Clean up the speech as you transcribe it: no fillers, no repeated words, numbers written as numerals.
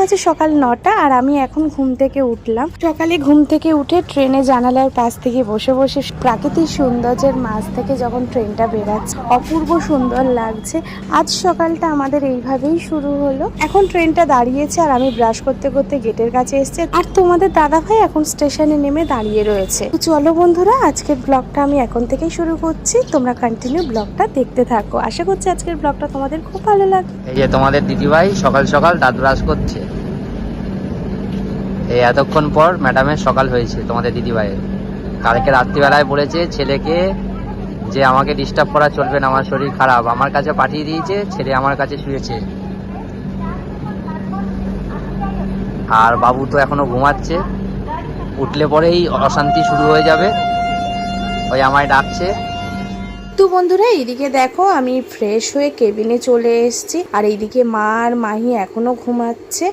বাজে সকাল 9টা আর আমি এখন ঘুম থেকে উঠলাম। সকালে ঘুম থেকে উঠে ট্রেনে জানালার পাশ থেকে বসে বসে প্রাকৃতিক সৌন্দর্যের মাঝ থেকে যখন ট্রেনটা বেরাচ্ছে অপূর্ব সুন্দর লাগছে। আজ সকালটা আমাদের এইভাবেই শুরু হলো। এখন ট্রেনটা দাঁড়িয়েছে আর আমি ব্রাশ করতে করতে গেটের কাছে এসেছি আর তোমাদের দাদা ভাই এখন স্টেশনে নেমে দাঁড়িয়ে রয়েছে। তো চলো বন্ধুরা, আজকের ব্লগটা আমি এখন থেকেই শুরু করছি। তোমরা কন্টিনিউ ব্লগটা দেখতে থাকো। আশা করছি আজকের ব্লগটা তোমাদের খুব ভালো লাগবে। এই যে তোমাদের দিদিভাই সকাল সকাল দাঁত ব্রাশ করছে। এই এতক্ষণ পর ম্যাডামের সকাল হয়েছে তোমাদের দিদিভাইয়ের। কালকে রাত্রিবেলায় বলেছে ছেলেকে যে আমাকে ডিস্টার্ব করা চলবে না, আমার শরীর খারাপ, আমার কাছে পাঠিয়ে দিয়েছে। ছেলে আমার কাছে শুয়েছে আর বাবু তো এখনো ঘুমাচ্ছে। উঠলে পরেই অশান্তি শুরু হয়ে যাবে, ওই আমায় ডাকছে। তো বন্ধুরা, এইদিকে দেখো আমি ফ্রেশ হয়ে কেবিনে চলে এসেছি আর এইদিকে মা আর মাহি এখনো ঘুমাচ্ছে।